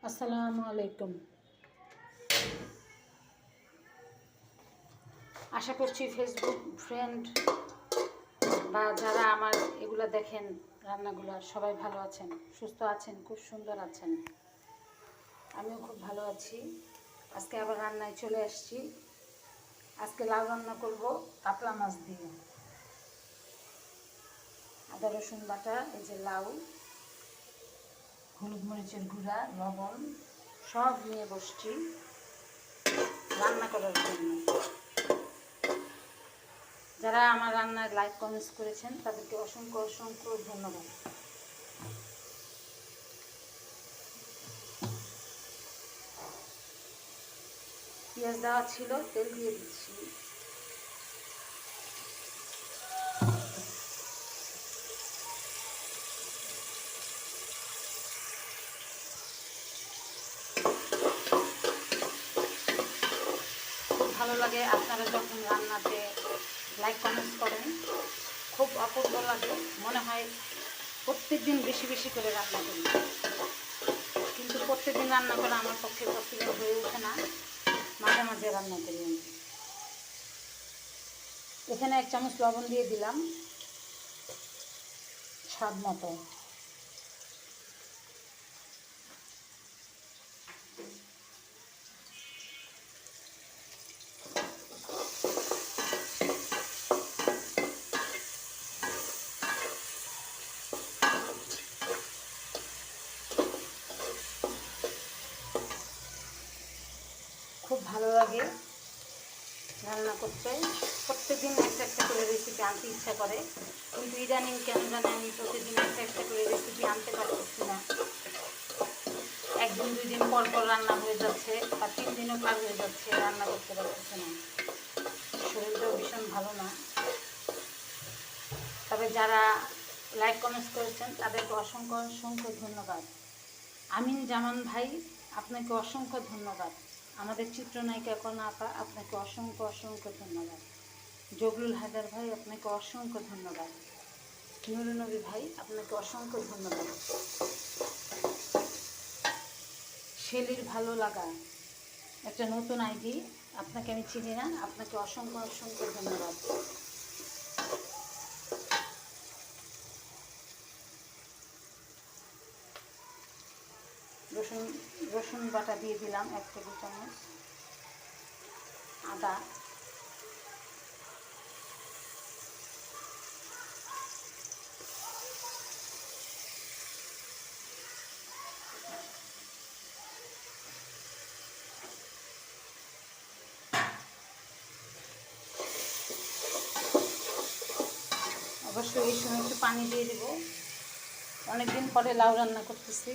আসসালামু আলাইকুম। আশা করছি ফেসবুক ফ্রেন্ড বা যারা আমার এগুলো দেখেন রান্নাগুলো সবাই ভালো আছেন, সুস্থ আছেন, খুব সুন্দর আছেন। আমিও খুব ভালো আছি। আজকে আবার রান্নায় চলে আসছি। আজকে লাউ রান্না করব কাতলা মাছ দিয়ে। আদা রসুন বাটা, এই যে লাউ, হলুদ মরিচের গুঁড়া, লবণ সব নিয়ে বসছি রান্না করার জন্য। যারা আমার রান্নায় লাইক কমেন্টস করেছেন তাদেরকে অসংখ্য অসংখ্য ধন্যবাদ। পেঁয়াজ দেওয়া ছিল, তেল দিয়ে দিচ্ছি। খুব ভালো লাগে আপনারা যখন রান্নাতে লাইক কমেন্টস করেন, খুব অপূর্ব লাগে। মনে হয় প্রত্যেক দিন বেশি বেশি করে রান্না করি, কিন্তু প্রত্যেক দিন রান্না করা আমার পক্ষে পসিবল হয়ে ওঠে না। মাঝে মাঝে রান্না করি আমি। এখানে 1 চামচ লবণ দিয়ে দিলাম স্বাদ মতো। খুব ভালো লাগে রান্না করতে। প্রত্যেকদিন একটা একটা করে রেসিপি আনতে ইচ্ছা করে, কিন্তু ইদানিং কেন জানি আমি প্রতিদিন একটা একটা করে রেসিপি আনতে পারতেছি না। 1 দিন 2 দিন পর পর রান্না হয়ে যাচ্ছে, বা 3 দিনও পার হয়ে যাচ্ছে, রান্না করতে পারতেছে না। শরীরটাও ভীষণ ভালো না। তবে যারা লাইক কমেন্টস করেছেন তাদেরকে অসংখ্য অসংখ্য ধন্যবাদ। আমিন জামান ভাই, আপনাকে অসংখ্য ধন্যবাদ। আমাদের চিত্রনায়িকা কন্যা আপা, আপনাকে অসংখ্য অসংখ্য ধন্যবাদ। জগলুল হায়দার ভাই, আপনাকে অসংখ্য ধন্যবাদ। নুরুনবী ভাই, আপনাকে অসংখ্য ধন্যবাদ। শেলির ভালো লাগা, একটা নতুন আইডি, আপনাকে আমি চিনি না, আপনাকে অসংখ্য অসংখ্য ধন্যবাদ। রসুন বাটা দিয়ে দিলাম 1 টেবিল চামচ। আদা, অবশ্যই এই সময় একটু পানি দিয়ে দেব। অনেকদিন পরে লাউ রান্না করতেছি।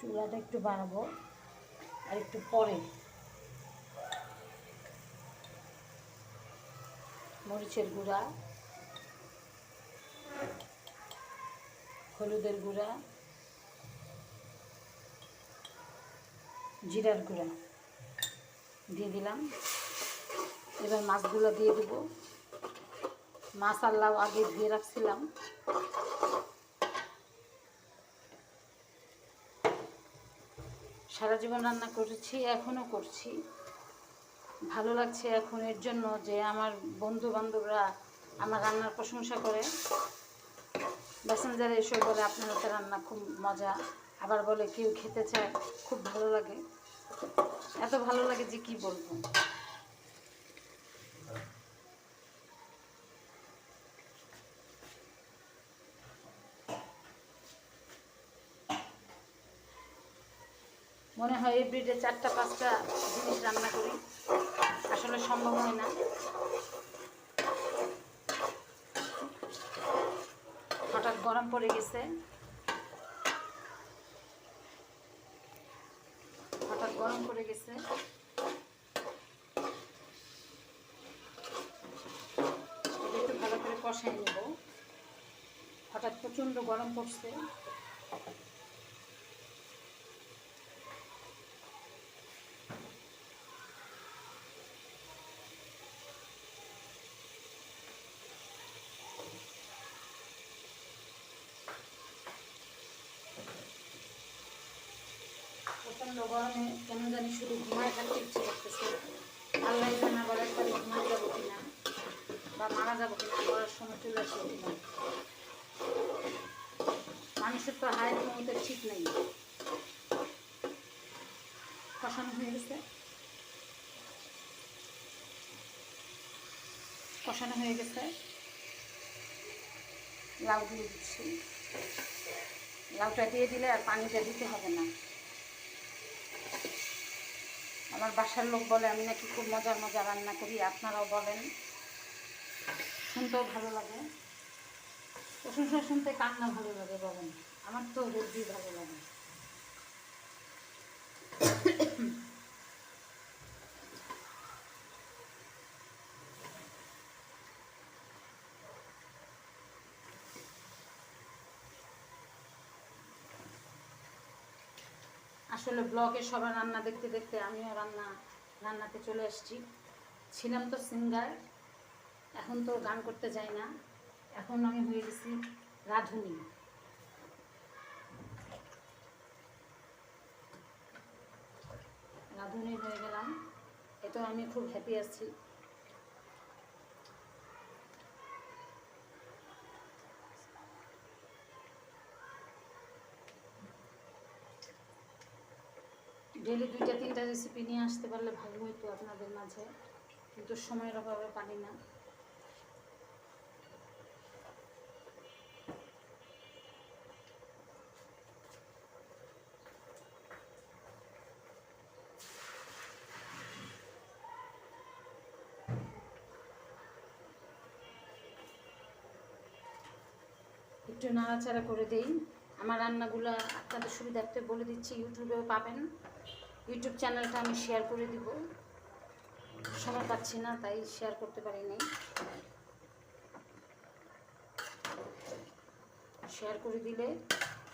চুলাটা একটু বাড়াবো আর একটু পরে। মরিচের গুঁড়া, হলুদের গুঁড়া, জিরার গুঁড়া দিয়ে দিলাম। এবার মাছগুলো দিয়ে দেবো। মাছ আর লাউ আগে ধুয়ে রাখছিলাম। সারা জীবন রান্না করেছি, এখনও করছি। ভালো লাগছে এখন এর জন্য যে আমার বন্ধু বান্ধবরা আমার রান্নার প্রশংসা করে, মেসেঞ্জারে এসে বলে আপনার হাতে রান্না খুব মজা, আবার বলে কেউ খেতে চায়। খুব ভালো লাগে, এত ভালো লাগে যে কি বলবো। মনে হয় এভরিডে 4টা 5টা জিনিস রান্না করি, আসলে সম্ভব হয় না। হঠাৎ গরম পড়ে গেছে, হঠাৎ গরম পড়ে গেছে। এটা একটু ভালো করে কষাই নেব। হঠাৎ প্রচণ্ড গরম পড়ছে। লাগছে না, আবার একবারে ঘুমাতে যাবো কিনা বা মারা যাবো কিনা, মরার সময় চলে আসবো কিনা। মানুষের তো হায়াত মমতের ঠিক নেই। কষানো হয়ে গেছে, কষানো হয়ে গেছে। লাউ দিয়ে দিচ্ছি। লাউটা দিয়ে দিলে আর পানিটা দিতে হবে না। আমার বাসার লোক বলে আমি নাকি খুব মজার মজা রান্না করি, আপনারাও বলেন, শুনতেও ভালো লাগে। প্রশংসা শুনতে কার না ভালো লাগে বলেন, আমার তো হেব্বি ভালো লাগে। আসলে ব্লগে সবার রান্না দেখতে দেখতে আমিও রান্নাতে চলে আসছি। ছিলাম তো সিঙ্গার, এখন তো গান করতে যাই না, এখন আমি হয়ে গেছি রাঁধুনি। রাঁধুনি হয়ে গেলাম, এতেও আমি খুব হ্যাপি আছি। ডেলি 2-3টা রেসিপি নিয়ে আসতে পারলে ভালো হতো আপনাদের মাঝে, কিন্তু সময়ের অভাবে পারি না। একটু নাড়াচাড়া করে দেই। আমার রান্নাগুলো আপনাদের সুবিধার্থে বলে দিচ্ছি, ইউটিউবেও পাবেন। ইউটিউব চ্যানেলটা আমি শেয়ার করে দিব, সময় পাচ্ছি না তাই শেয়ার করতে পারিনি। শেয়ার করে দিলে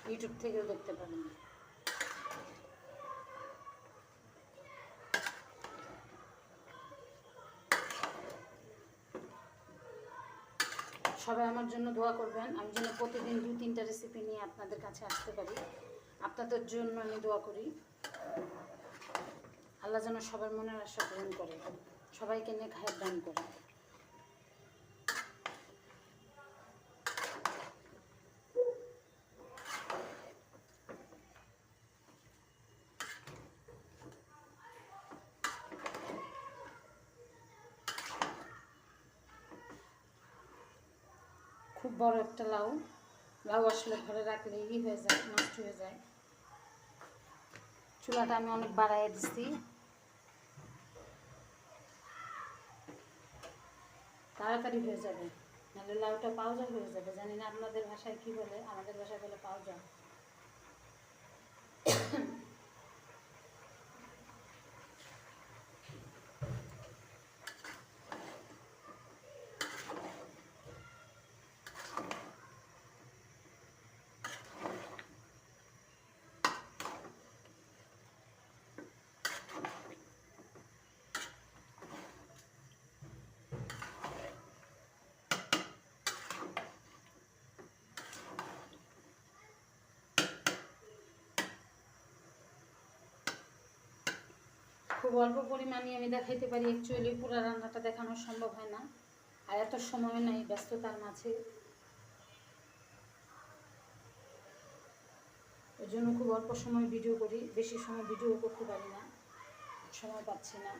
ইউটিউব থেকেও দেখতে পাবেন। সবাই আমার জন্য দোয়া করবেন, আমি যেন প্রতিদিন 2-3টা রেসিপি নিয়ে আপনাদের কাছে আসতে পারি। আপনাদের জন্য আমি দোয়া করি, আল্লাহ যেন সবার মনের আশা পূরণ করে, সবাইকে নেক হায়াত দান করে। খুব বড় একটা লাউ, লাউ আসলে ঘরে রাখলে হয়ে যায়, নষ্ট হয়ে যায়। চুলাটা আমি অনেক বাড়াইয়া দিচ্ছি, তাড়াতাড়ি হয়ে যাবে, নাহলে লাউটা পাউজা হয়ে যাবে। জানি না আপনাদের ভাষায় কি বলে, আমাদের ভাষায় বলে পাউজা। খুব অল্প পরিমাণে আমি দেখাইতে পারি, অ্যাকচুয়ালি পুরো রান্নাটা দেখানো সম্ভব হয় না, আর এত সময় নাই ব্যস্ততার মাঝে। ওই জন্য খুব অল্প সময় ভিডিও করি, বেশি সময় ভিডিও করতে পারি না, সময় পাচ্ছি না।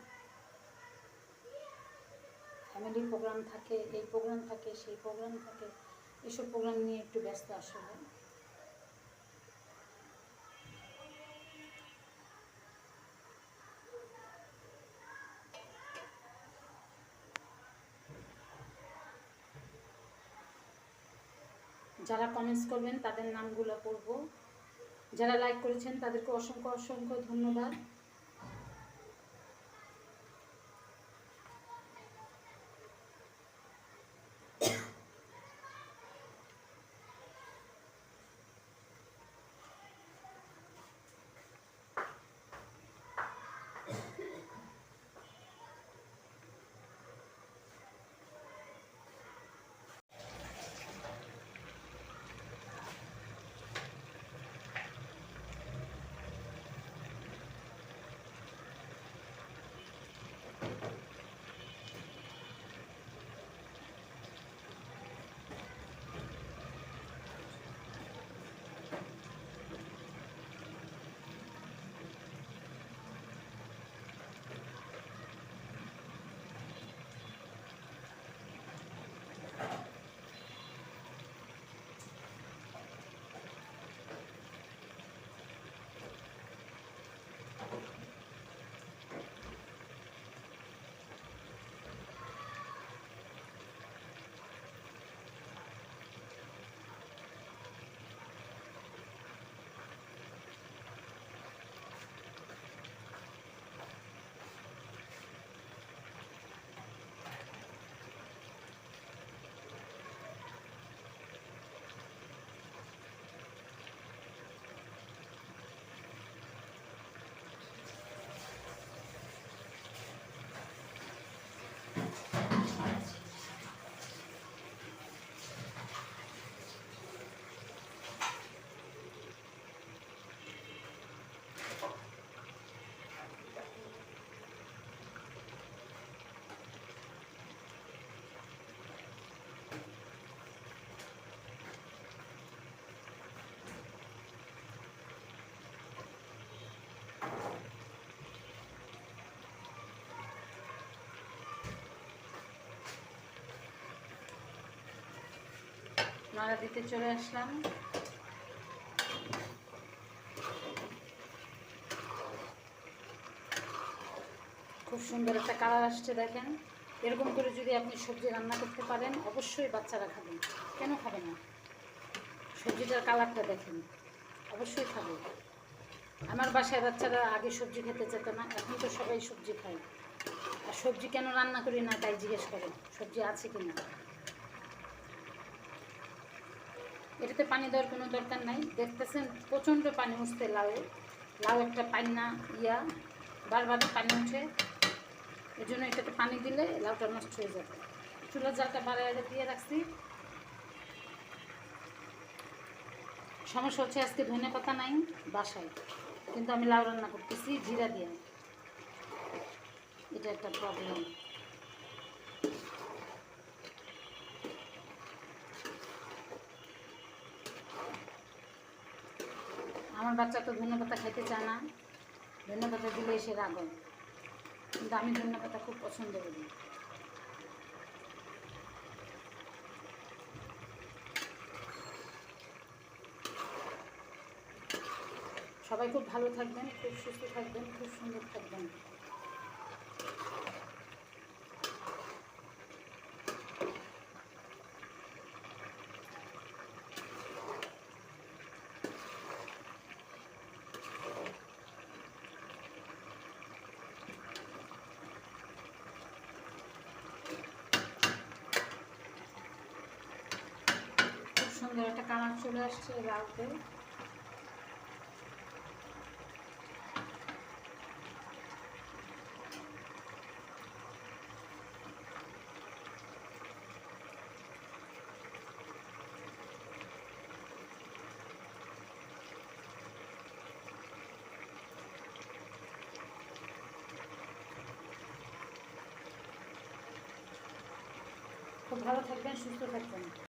ফ্যামিলি প্রোগ্রাম থাকে, এই প্রোগ্রাম থাকে, সেই প্রোগ্রাম থাকে, এসব প্রোগ্রাম নিয়ে একটু ব্যস্ত আসলে। যারা কমেন্টস করবেন তাদের নামগুলো পড়ব, যারা লাইক করেছেন তাদেরকে অসংখ্য অসংখ্য ধন্যবাদ। নাড়া দিতে চলে আসলাম। খুব সুন্দর একটা কালার আসছে দেখেন। এরকম করে যদি আপনি সবজি রান্না করতে পারেন অবশ্যই বাচ্চারা খাবেন। কেন খাবে না? সবজিটার কালারটা দেখেন, অবশ্যই খাবে। আমার বাসায় বাচ্চারা আগে সবজি খেতে যেত না, এখন তো সবাই সবজি খায়। আর সবজি কেন রান্না করি না তাই জিজ্ঞেস করেন, সবজি আছে কি না। এটাতে পানি দেওয়ার কোনো দরকার নাই। দেখতেছেন প্রচণ্ড পানি উঠছে লাউ, লাউ একটা পানি না বারবার পানি উঠে, এই জন্য এটাতে পানি দিলে লাউটা নষ্ট হয়ে যাবে। চুলার জালটা বাড়ায় দিয়ে রাখছি। সমস্যা হচ্ছে আজকে ধনে পাতা নাই বাসায়, কিন্তু আমি লাউ রান্না করতেছি জিরা দিয়ে, এটা একটা প্রবলেম। আমার বাচ্চা তো ধনে পাতা খাইতে চায় না, ধনে পাতা দিলে সে রাগ হয়, কিন্তু আমি ধনে পাতা খুব পছন্দ করি। সবাই খুব ভালো থাকবেন, খুব সুস্থ থাকবেন, খুব সুন্দর থাকবেন। খুব সুন্দর একটা কালার চলে আসছে লাউতে। খুব ভালো থাকবেন, সুস্থ থাকবেন।